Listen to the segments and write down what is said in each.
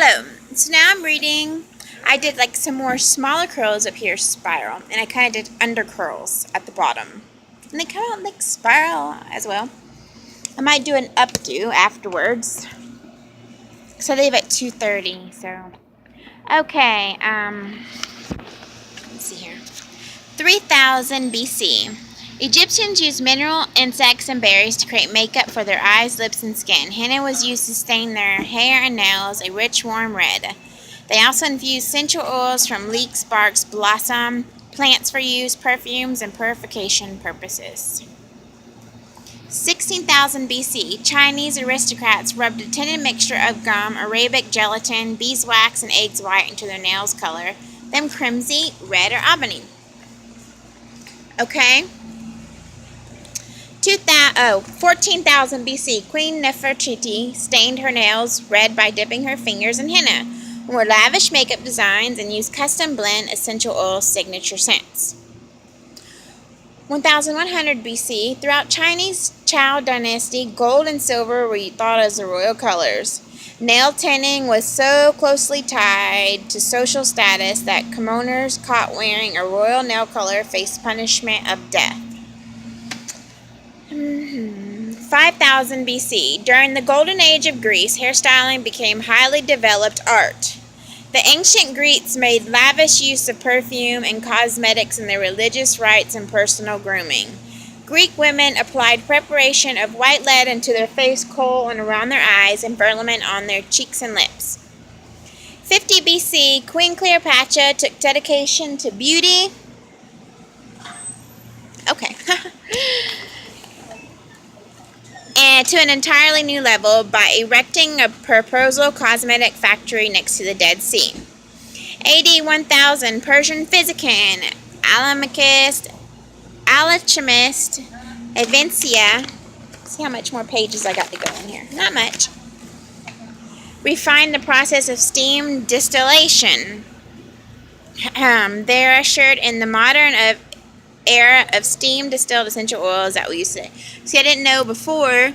Hello. So now I'm reading. I did like some more smaller curls up here, spiral, and I kind of did under curls at the bottom, and they come out like spiral as well. I might do an updo afterwards. So I leave at 2:30. So okay. Let's see here. 3000 BC. Egyptians used mineral, insects, and berries to create makeup for their eyes, lips, and skin. Henna was used to stain their hair and nails a rich, warm red. They also infused essential oils from leeks, barks, blossom, plants for use, perfumes, and purification purposes. 16,000 BC, Chinese aristocrats rubbed a tinted mixture of gum, Arabic gelatin, beeswax, and eggs white into their nails' color, them crimson, red, or ebony. Okay. 14,000 BC, Queen Nefertiti stained her nails red by dipping her fingers in henna, wore lavish makeup designs, and used custom blend essential oil signature scents. 1100 BC, throughout Chinese Chao dynasty, gold and silver were thought as the royal colors. Nail tinting was so closely tied to social status that commoners caught wearing a royal nail color faced punishment of death. 5000 BC, during the Golden Age of Greece, hairstyling became highly developed art. The ancient Greeks made lavish use of perfume and cosmetics in their religious rites and personal grooming. Greek women applied preparation of white lead into their face, kohl, and around their eyes, and vermilion on their cheeks and lips. 50 BC, Queen Cleopatra took dedication to beauty. Okay. And to an entirely new level by erecting a proposal cosmetic factory next to the Dead Sea. AD 1000, Persian physician, alchemist, Avicenna, see how much more pages I got to go in here, not much, refined the process of steam distillation. They're assured in the modern era of steam distilled essential oils that we used to. See, I didn't know before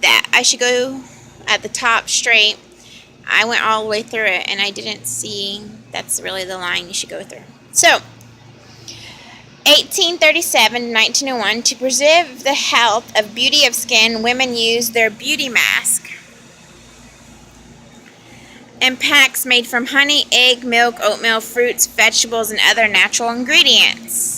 that I should go at the top straight. I went all the way through it and I didn't see that's really the line you should go through. So 1837 to 1901, to preserve the health of beauty of skin, women used their beauty mask and packs made from honey, egg, milk, oatmeal, fruits, vegetables, and other natural ingredients.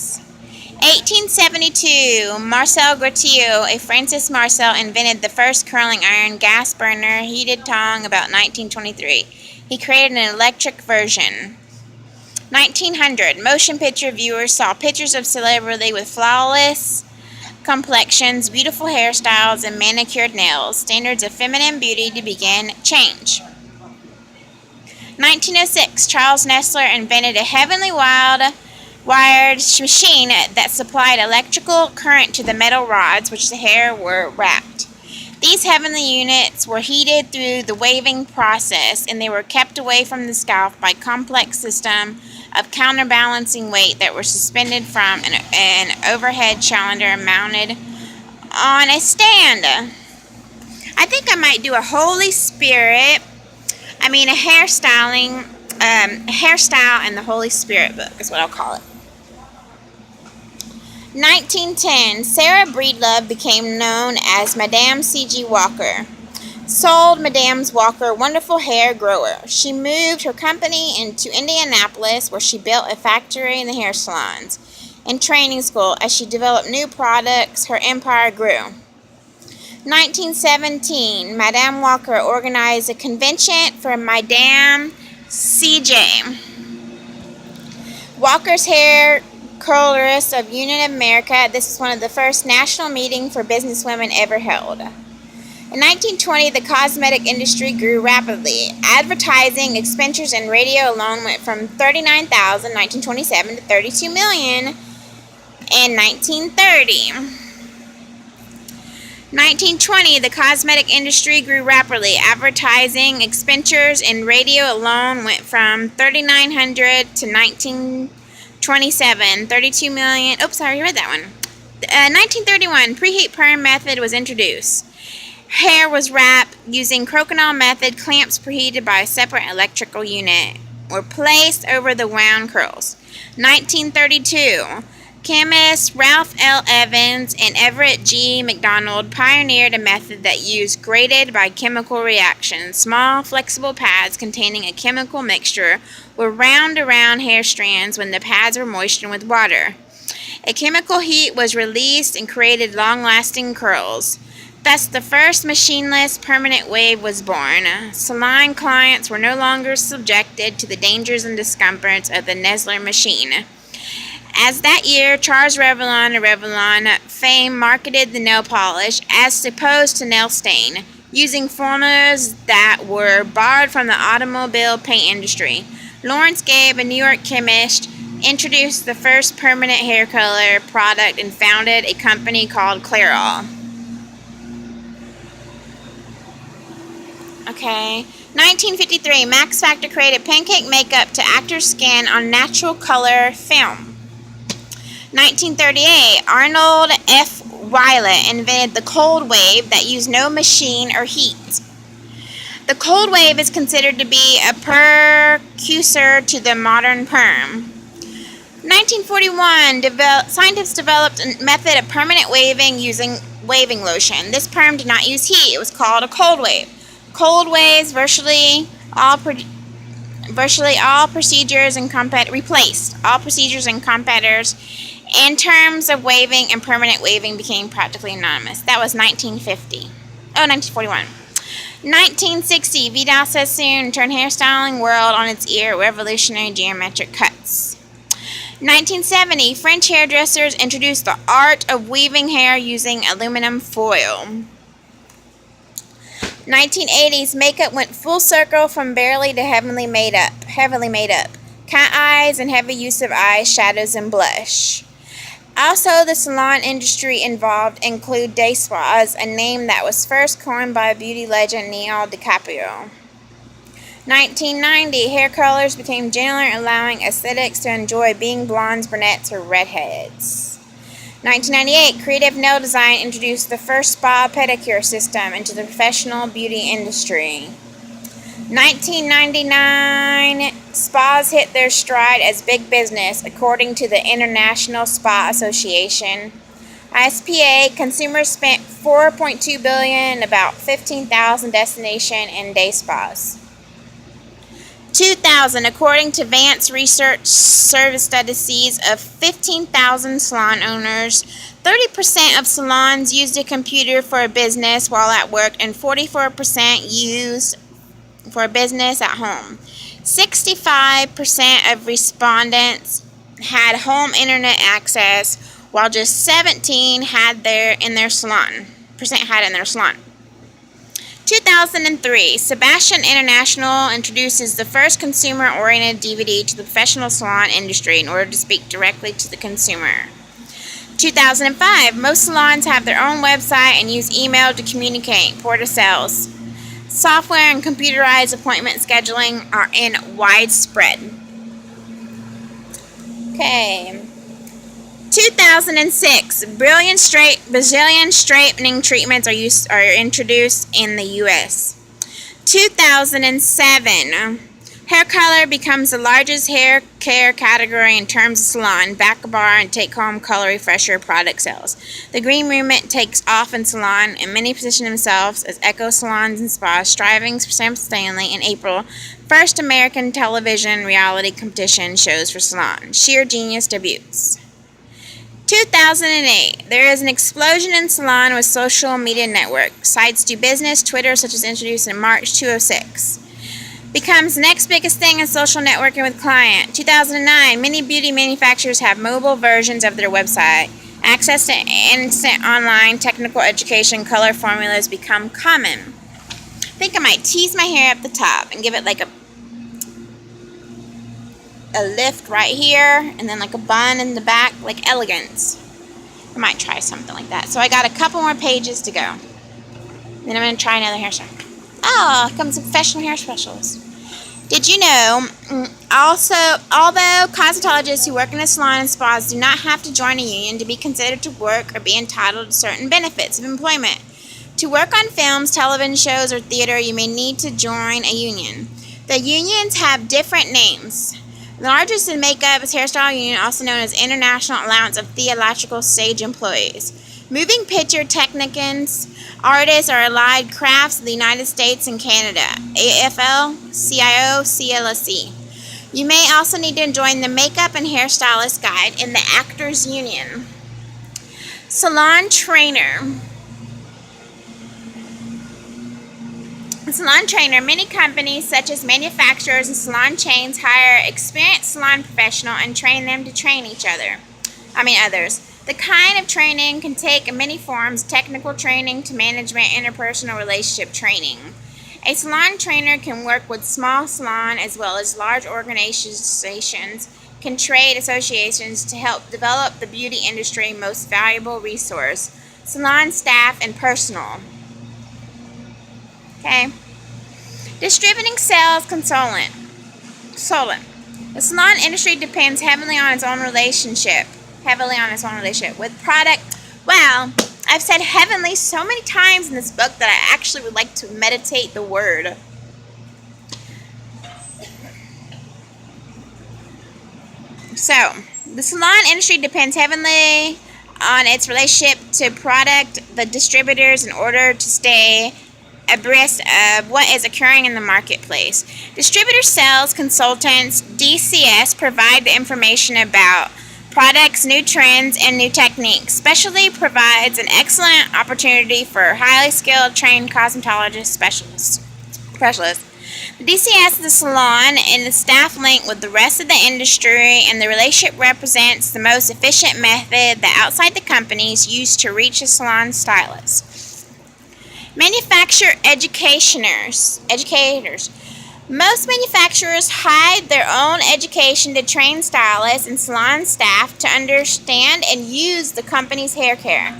1872, Marcel Gratilleux, a Francis Marcel, invented the first curling iron gas burner heated tongue about 1923. He created an electric version. 1900, motion picture viewers saw pictures of celebrity with flawless complexions, beautiful hairstyles, and manicured nails. Standards of feminine beauty to begin change. 1906, Charles Nessler invented a heavenly wired machine that supplied electrical current to the metal rods which the hair were wrapped. These heavenly units were heated through the waving process, and they were kept away from the scalp by a complex system of counterbalancing weight that were suspended from an overhead cylinder mounted on a stand. I think I might do a hairstyle and the Holy Spirit book is what I'll call it. 1910, Sarah Breedlove became known as Madame C.G. Walker. Sold Madame's Walker wonderful hair grower. She moved her company into Indianapolis, where she built a factory in the hair salons and training school. As she developed new products, her empire grew. 1917, Madame Walker organized a convention for Madame C.J. Walker's Hair Curlers of Union of America. This was one of the first national meetings for businesswomen ever held. In 1920, the cosmetic industry grew rapidly. Advertising expenditures in radio alone went from $39,000 in 1927 to $32 million in 1930. 1920, the cosmetic industry grew rapidly. Advertising expenditures in radio alone went from $3,900 to $1927, $32 million. Oops, I already read that one. 1931, preheat perm method was introduced. Hair was wrapped using crocodile method. Clamps preheated by a separate electrical unit were placed over the wound curls. 1932. Chemists Ralph L. Evans and Everett G. McDonald pioneered a method that used graded by chemical reaction. Small, flexible pads containing a chemical mixture were wound around hair strands when the pads were moistened with water. A chemical heat was released and created long-lasting curls. Thus, the first machineless permanent wave was born. Salon clients were no longer subjected to the dangers and discomforts of the Nessler machine. As that year, Charles Revlon of Revlon fame marketed the nail polish as opposed to nail stain, using formulas that were borrowed from the automobile paint industry. Lawrence Gabe, a New York chemist, introduced the first permanent hair color product and founded a company called Clairol. Okay. 1953, Max Factor created pancake makeup to actors' skin on natural color film. 1938, Arnold F. Wylot invented the cold wave that used no machine or heat. The cold wave is considered to be a precursor to the modern perm. 1941, scientists developed a method of permanent waving using waving lotion. This perm did not use heat. It was called a cold wave. Cold waves replaced all procedures and competitors. In terms of waving and permanent waving became practically anonymous. That was 1941. 1960, Vidal Sassoon turned hairstyling world on its ear, revolutionary geometric cuts. 1970, French hairdressers introduced the art of weaving hair using aluminum foil. 1980s, makeup went full circle from barely to heavily made up. Cat eyes and heavy use of eyes, shadows, and blush. Also, the salon industry involved include day spas, a name that was first coined by beauty legend Neil DiCaprio. 1990, hair colors became gentler, allowing aesthetics to enjoy being blondes, brunettes, or redheads. 1998, creative nail design introduced the first spa pedicure system into the professional beauty industry. 1999, spas hit their stride as big business, according to the International Spa Association. ISPA, consumers spent $4.2 billion in about 15,000 destination and day spas. 2000, according to Vance Research Service studies of 15,000 salon owners, 30% of salons used a computer for a business while at work and 44% used for business at home. 65% of respondents had home internet access, while just 17% had in their salon. 2003, Sebastian International introduces the first consumer-oriented DVD to the professional salon industry in order to speak directly to the consumer. 2005, most salons have their own website and use email to communicate. Point of sales. Software and computerized appointment scheduling are in widespread. Okay. 2006, Brazilian straightening treatments are introduced in the U.S. 2007, hair color becomes the largest hair care category in terms of salon, back bar, and take-home color refresher product sales. The green movement takes off in salon, and many position themselves as eco salons and spas, striving for Sam Stanley in April. First American television reality competition shows for salon. Sheer Genius debuts. 2008, there is an explosion in salon with social media networks. Sites do business. Twitter, such as introduced in March 2006. Becomes the next biggest thing in social networking with client. 2009, many beauty manufacturers have mobile versions of their website. Access to instant online technical education, color formulas become common. I think I might tease my hair up the top and give it like a lift right here, and then like a bun in the back, like elegance. I might try something like that. So I got a couple more pages to go. Then I'm going to try another hairstyle. Oh, here comes a professional hair specialist. Did you know, although cosmetologists who work in a salon and spas do not have to join a union to be considered to work or be entitled to certain benefits of employment? To work on films, television shows, or theater, you may need to join a union. The unions have different names. The largest in makeup is Hairstyle Union, also known as International Alliance of Theatrical Stage Employees. Moving picture technicians, artists, are allied crafts of the United States and Canada. AFL-CIO, CLSC. You may also need to join the Makeup and Hairstylist Guide in the Actors Union. Salon Trainer. Salon trainer. Many companies, such as manufacturers and salon chains, hire experienced salon professionals and train them to train others. The kind of training can take many forms: technical training to management, interpersonal relationship training. A salon trainer can work with small salon as well as large organizations, can trade associations to help develop the beauty industry most valuable resource: salon staff and personnel. Okay. Distributing sales consultant. The salon industry depends heavily on its own relationship with product. Well, I've said heavenly so many times in this book that I actually would like to meditate the word. So, the salon industry depends heavily on its relationship to product, the distributors, in order to stay abreast of what is occurring in the marketplace. Distributor sales consultants, DCS, provide the information about products, new trends, and new techniques. Specialty provides an excellent opportunity for highly skilled, trained cosmetologist specialists. The DCS is the salon and the staff link with the rest of the industry, and the relationship represents the most efficient method that outside the companies use to reach a salon stylist. Manufacturer educators. Most manufacturers hire their own education to train stylists and salon staff to understand and use the company's hair care,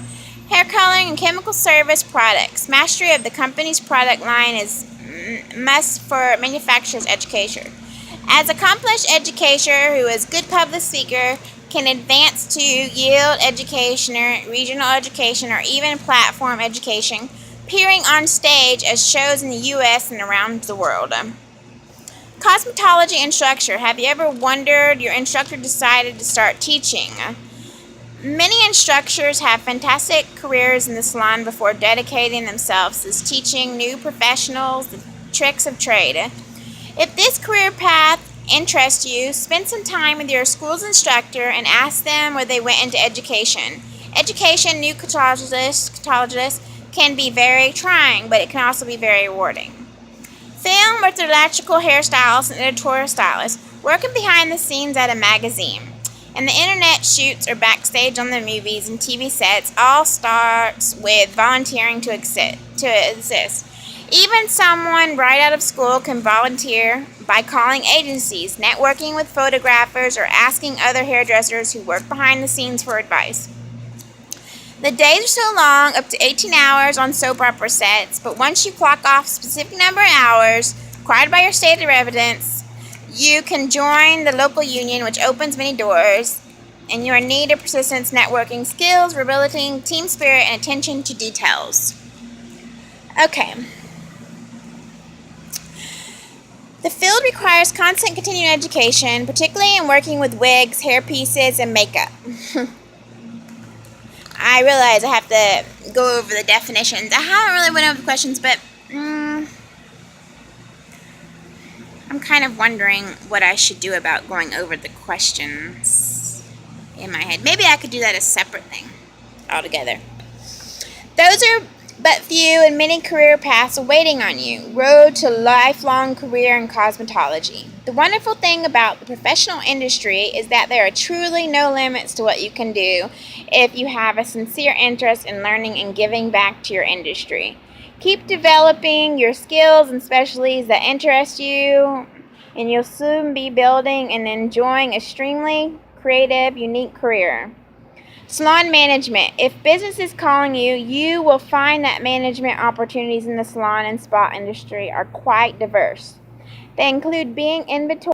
hair coloring, and chemical service products. Mastery of the company's product line is must for manufacturer's educator. As accomplished educator who is good public speaker, can advance to yield education, regional education, or even platform education, appearing on stage as shows in the U.S. and around the world. Cosmetology instructor. Have you ever wondered your instructor decided to start teaching? Many instructors have fantastic careers in the salon before dedicating themselves to teaching new professionals the tricks of trade. If this career path interests you, spend some time with your school's instructor and ask them where they went into education. Education, new cosmetologists, can be very trying, but it can also be very rewarding. Film or theatrical hairstylists and editorial stylists working behind the scenes at a magazine, and the internet shoots or backstage on the movies and TV sets all starts with volunteering to assist. Even someone right out of school can volunteer by calling agencies, networking with photographers, or asking other hairdressers who work behind the scenes for advice. The days are so long, up to 18 hours on soap opera sets, but once you clock off a specific number of hours required by your state of residence, you can join the local union, which opens many doors, and you are in need of persistence, networking skills, rehabilitating team spirit, and attention to details. Okay. The field requires constant continuing education, particularly in working with wigs, hair pieces, and makeup. I realize I have to go over the definitions. I haven't really went over the questions, but I'm kind of wondering what I should do about going over the questions in my head. Maybe I could do that as a separate thing altogether. Those are but few and many career paths awaiting on you. Road to lifelong career in cosmetology. The wonderful thing about the professional industry is that there are truly no limits to what you can do if you have a sincere interest in learning and giving back to your industry. Keep developing your skills and specialties that interest you, and you'll soon be building and enjoying an extremely creative, unique career. Salon management. If business is calling you, you will find that management opportunities in the salon and spa industry are quite diverse. They include being inventory